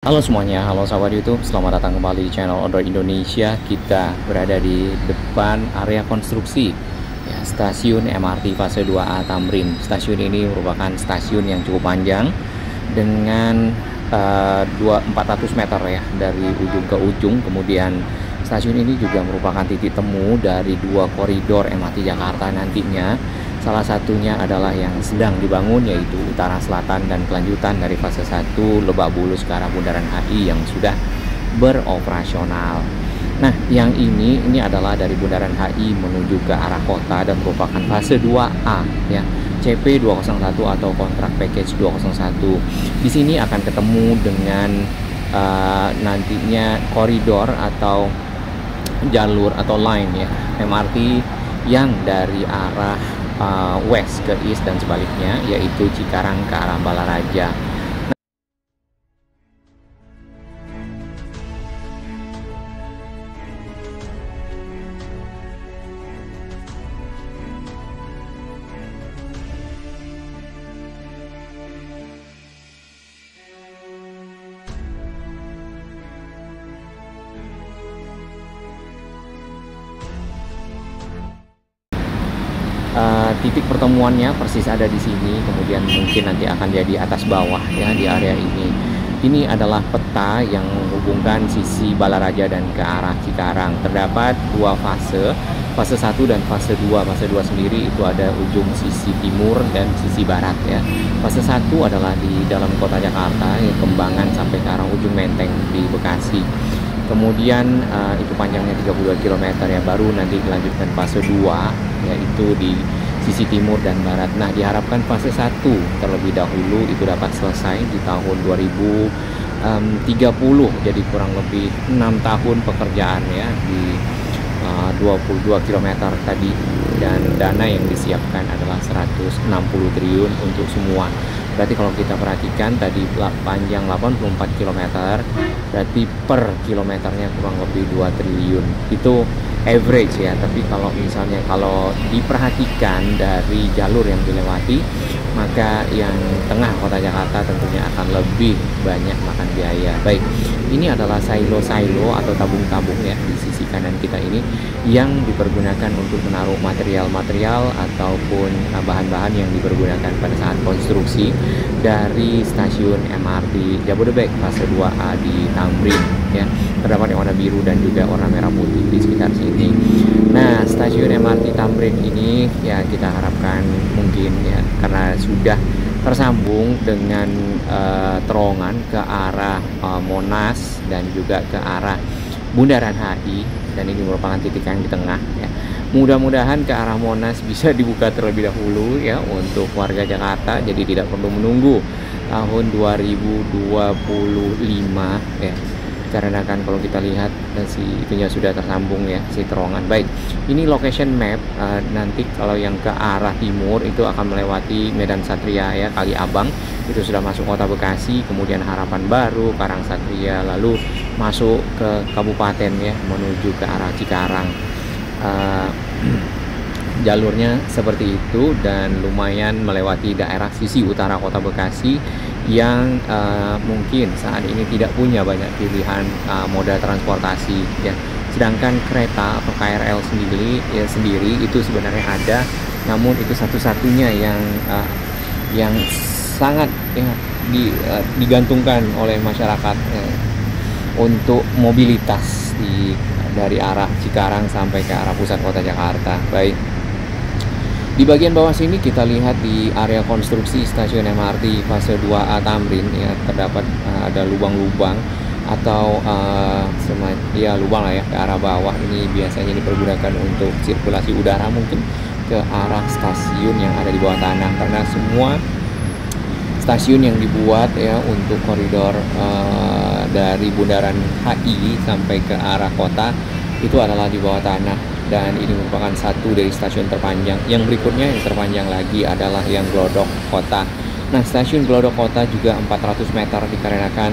Halo semuanya, halo sahabat YouTube, selamat datang kembali di channel Odor Indonesia. Kita berada di depan area konstruksi ya, stasiun MRT fase 2A Tamrin. Stasiun ini merupakan stasiun yang cukup panjang dengan 400 meter ya dari ujung ke ujung. Kemudian stasiun ini juga merupakan titik temu dari dua koridor MRT Jakarta nantinya. Salah satunya adalah yang sedang dibangun, yaitu utara selatan dan kelanjutan dari fase 1 Lebak Bulus ke arah Bundaran HI yang sudah beroperasional. Nah, yang ini adalah dari Bundaran HI menuju ke arah kota dan merupakan fase 2A ya. CP 201 atau kontrak package 201. Di sini akan ketemu dengan nantinya koridor atau jalur atau line ya MRT yang dari arah west ke east dan sebaliknya, yaitu Cikarang ke arah Balaraja. Titik pertemuannya persis ada di sini, kemudian mungkin nanti akan jadi atas bawah ya di area ini. Ini adalah peta yang menghubungkan sisi Balaraja dan ke arah Cikarang. Terdapat dua fase, fase 1 dan fase 2. Fase 2 sendiri itu ada ujung sisi timur dan sisi barat ya. Fase 1 adalah di dalam kota Jakarta, ya, Kembangan sampai ke arah ujung Menteng di Bekasi. Kemudian itu panjangnya 32 km ya, baru nanti dilanjutkan fase 2 yaitu di sisi timur dan barat. Nah, diharapkan fase 1 terlebih dahulu itu dapat selesai di tahun 2030. Jadi kurang lebih 6 tahun pekerjaan ya di 22 km tadi, dan dana yang disiapkan adalah 160 triliun untuk semua. Berarti kalau kita perhatikan tadi panjang 84 km, berarti per kilometernya kurang lebih 2 triliun. Itu average ya, tapi kalau misalnya kalau diperhatikan dari jalur yang dilewati, maka yang tengah kota Jakarta tentunya akan lebih banyak makan biaya. Baik, ini adalah silo-silo atau tabung-tabung ya di sisi kanan kita ini yang dipergunakan untuk menaruh material-material ataupun bahan-bahan yang dipergunakan pada saat konstruksi dari stasiun MRT Jabodebek fase 2A di Tamrin ya. Terdapat yang warna biru dan juga warna merah putih di sekitar sini. Nah, stasiun MRT Tamrin ini ya kita harapkan mungkin ya, karena sudah tersambung dengan terowongan ke arah Monas dan juga ke arah Bundaran HI, dan ini merupakan titik yang di tengah ya. Mudah-mudahan ke arah Monas bisa dibuka terlebih dahulu ya untuk warga Jakarta, jadi tidak perlu menunggu tahun 2025 ya. Karena kan kalau kita lihat si itunya sudah tersambung ya, si terowongan. Baik, ini location map. Nanti kalau yang ke arah timur itu akan melewati Medan Satria ya, Kali Abang, itu sudah masuk kota Bekasi, kemudian Harapan Baru, Karang Satria, lalu masuk ke kabupaten ya, menuju ke arah Cikarang. Jalurnya seperti itu, dan lumayan melewati daerah sisi utara kota Bekasi yang mungkin saat ini tidak punya banyak pilihan moda transportasi ya. Sedangkan kereta atau KRL sendiri itu sebenarnya ada, namun itu satu-satunya yang sangat ya, digantungkan oleh masyarakat untuk mobilitas dari arah Cikarang sampai ke arah pusat kota Jakarta. Baik, di bagian bawah sini kita lihat di area konstruksi stasiun MRT fase 2A Tamrin ya, terdapat ada lubang-lubang atau ya lubang lah ya ke arah bawah. Ini biasanya dipergunakan untuk sirkulasi udara mungkin ke arah stasiun yang ada di bawah tanah, karena semua stasiun yang dibuat ya untuk koridor dari Bundaran HI sampai ke arah kota itu adalah di bawah tanah, dan ini merupakan satu dari stasiun terpanjang. Yang berikutnya yang terpanjang lagi adalah yang Glodok Kota. Nah, stasiun Glodok Kota juga 400 meter dikarenakan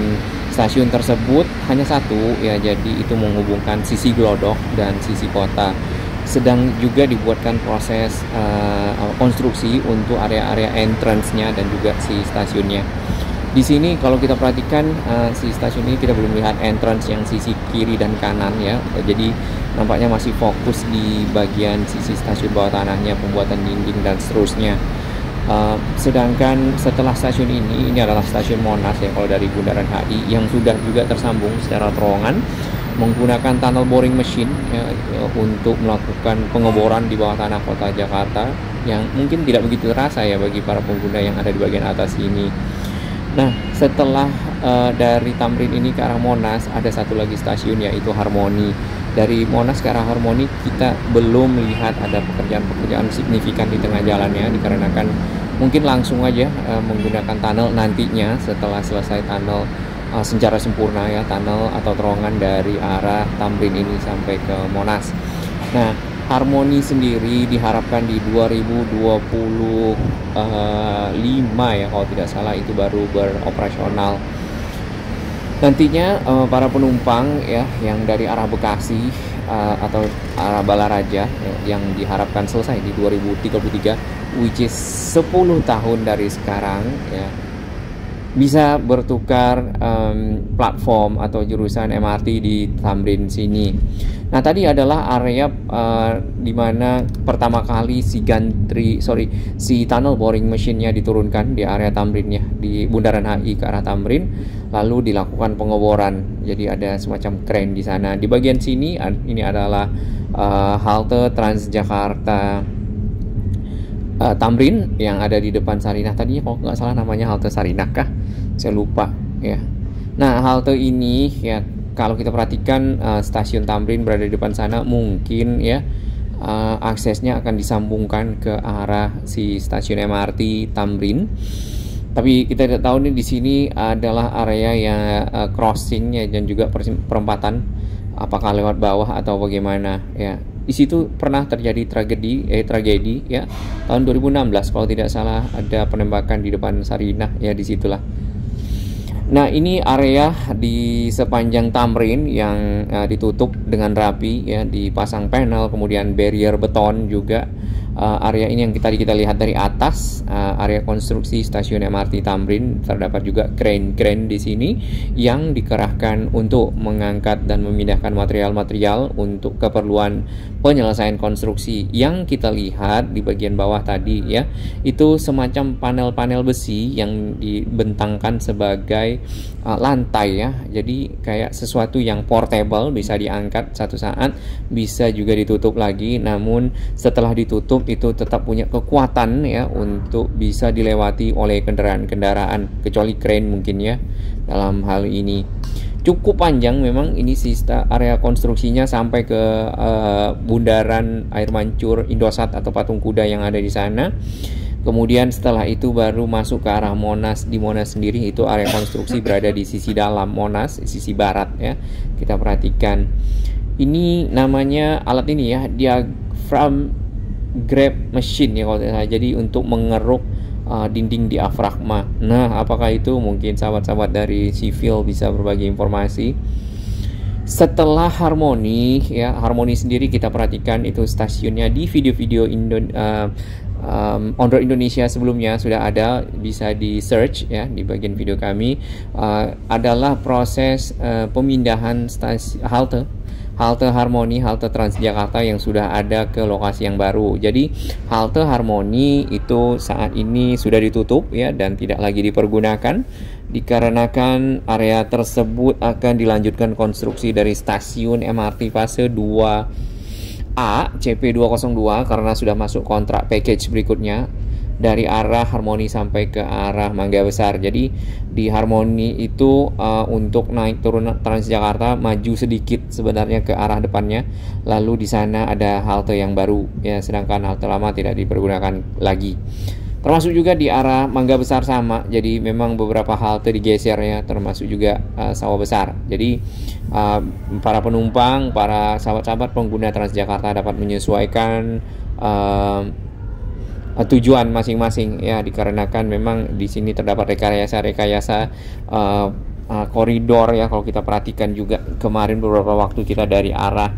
stasiun tersebut hanya satu ya, jadi itu menghubungkan sisi Glodok dan sisi kota. Sedang juga dibuatkan proses konstruksi untuk area-area entrance-nya dan juga si stasiunnya. Di sini kalau kita perhatikan si stasiun ini kita belum lihat entrance yang sisi kiri dan kanan ya. Jadi nampaknya masih fokus di bagian sisi stasiun bawah tanahnya, pembuatan dinding dan seterusnya. Sedangkan setelah stasiun ini adalah stasiun Monas ya kalau dari Bundaran HI, yang sudah juga tersambung secara terowongan menggunakan tunnel boring machine ya, untuk melakukan pengeboran di bawah tanah kota Jakarta, yang mungkin tidak begitu terasa ya bagi para pengguna yang ada di bagian atas ini. Nah, setelah dari Tamrin ini ke arah Monas ada satu lagi stasiun yaitu Harmoni. Dari Monas ke arah Harmoni kita belum lihat ada pekerjaan-pekerjaan signifikan di tengah jalannya, dikarenakan mungkin langsung aja menggunakan tunnel nantinya setelah selesai tunnel secara sempurna ya, tunnel atau terowongan dari arah Tamrin ini sampai ke Monas. Nah, Harmoni sendiri diharapkan di 2025 ya kalau tidak salah itu baru beroperasional. Nantinya para penumpang ya yang dari arah Bekasi atau arah Balaraja ya, yang diharapkan selesai di 2033, which is 10 tahun dari sekarang ya, bisa bertukar platform atau jurusan MRT di Tamrin sini. Nah, tadi adalah area di mana pertama kali si tunnel boring machine-nya diturunkan di area Tamrin ya, di Bundaran HI ke arah Tamrin, lalu dilakukan pengeboran. Jadi ada semacam kren di sana. Di bagian sini ini adalah halte Transjakarta Tamrin yang ada di depan Sarinah. Tadinya kalau nggak salah namanya halte Sarinah kah? Saya lupa ya. Nah, halte ini ya kalau kita perhatikan stasiun Tamrin berada di depan sana, mungkin ya aksesnya akan disambungkan ke arah si stasiun MRT Tamrin. Tapi kita tidak tahu nih, di sini adalah area yang crossing ya, dan juga perempatan, apakah lewat bawah atau bagaimana ya. Di situ pernah terjadi tragedi ya tahun 2016 kalau tidak salah, ada penembakan di depan Sarinah ya, disitulah. Nah, ini area di sepanjang Tamrin yang ditutup dengan rapi ya, dipasang panel, kemudian barrier beton juga. Area ini yang kita lihat dari atas, area konstruksi stasiun MRT Tamrin. Terdapat juga kren-kren di sini yang dikerahkan untuk mengangkat dan memindahkan material-material untuk keperluan penyelesaian konstruksi. Yang kita lihat di bagian bawah tadi ya, itu semacam panel-panel besi yang dibentangkan sebagai lantai ya. Jadi kayak sesuatu yang portable, bisa diangkat satu saat, bisa juga ditutup lagi. Namun setelah ditutup itu tetap punya kekuatan ya untuk bisa dilewati oleh kendaraan-kendaraan, kecuali kren mungkin ya dalam hal ini. Cukup panjang memang ini area konstruksinya sampai ke bundaran air mancur Indosat atau patung kuda yang ada di sana. Kemudian setelah itu baru masuk ke arah Monas. Di Monas sendiri itu area konstruksi berada di sisi dalam Monas, sisi barat ya. Kita perhatikan. Ini namanya alat ini ya, diaphragm grab machine ya kalau tidak salah. Jadi untuk mengeruk dinding diafragma. Nah, apakah itu? Mungkin sahabat-sahabat dari sivil bisa berbagi informasi. Setelah Harmoni ya, Harmoni sendiri kita perhatikan itu stasiunnya di video-video On Road Indonesia sebelumnya sudah ada, bisa di search ya di bagian video kami. Adalah proses pemindahan halte Harmoni, halte Transjakarta yang sudah ada ke lokasi yang baru. Jadi halte Harmoni itu saat ini sudah ditutup ya, dan tidak lagi dipergunakan, dikarenakan area tersebut akan dilanjutkan konstruksi dari stasiun MRT fase 2A CP202 karena sudah masuk kontrak package berikutnya dari arah Harmoni sampai ke arah Mangga Besar. Jadi di Harmoni itu untuk naik turun Transjakarta maju sedikit sebenarnya ke arah depannya, lalu di sana ada halte yang baru ya, sedangkan halte lama tidak dipergunakan lagi. Termasuk juga di arah Mangga Besar sama. Jadi memang beberapa halte digeser ya, termasuk juga Sawah Besar. Jadi para penumpang, para sahabat-sahabat pengguna Transjakarta dapat menyesuaikan tujuan masing-masing ya, dikarenakan memang di sini terdapat rekayasa koridor ya. Kalau kita perhatikan juga kemarin beberapa waktu kita dari arah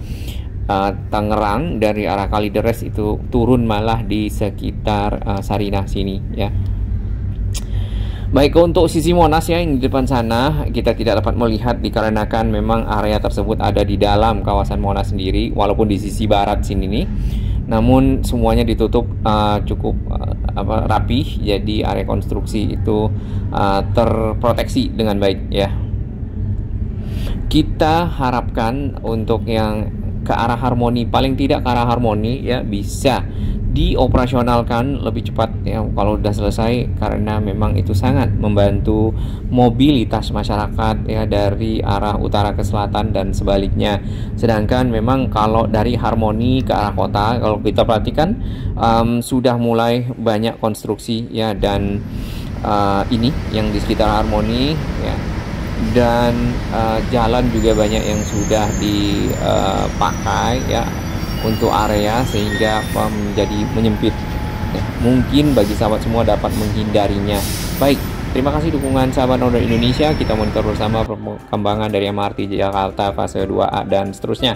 Tangerang, dari arah Kalideres itu turun malah di sekitar Sarinah sini ya. Baik, untuk sisi Monas ya yang di depan sana kita tidak dapat melihat dikarenakan memang area tersebut ada di dalam kawasan Monas sendiri, walaupun di sisi barat sini nih. Namun semuanya ditutup cukup rapih, jadi area konstruksi itu terproteksi dengan baik ya. Kita harapkan untuk yang ke arah harmoni, paling tidak ke arah harmoni ya, bisa dioperasionalkan lebih cepat ya kalau udah selesai, karena memang itu sangat membantu mobilitas masyarakat ya dari arah utara ke selatan dan sebaliknya. Sedangkan memang kalau dari harmoni ke arah kota, kalau kita perhatikan sudah mulai banyak konstruksi ya, dan ini yang di sekitar harmoni ya, dan jalan juga banyak yang sudah dipakai ya untuk area, sehingga menjadi menyempit ya. Mungkin bagi sahabat semua dapat menghindarinya. Baik, terima kasih dukungan sahabat Noda Indonesia. Kita monitor bersama perkembangan dari MRT Jakarta fase 2A dan seterusnya.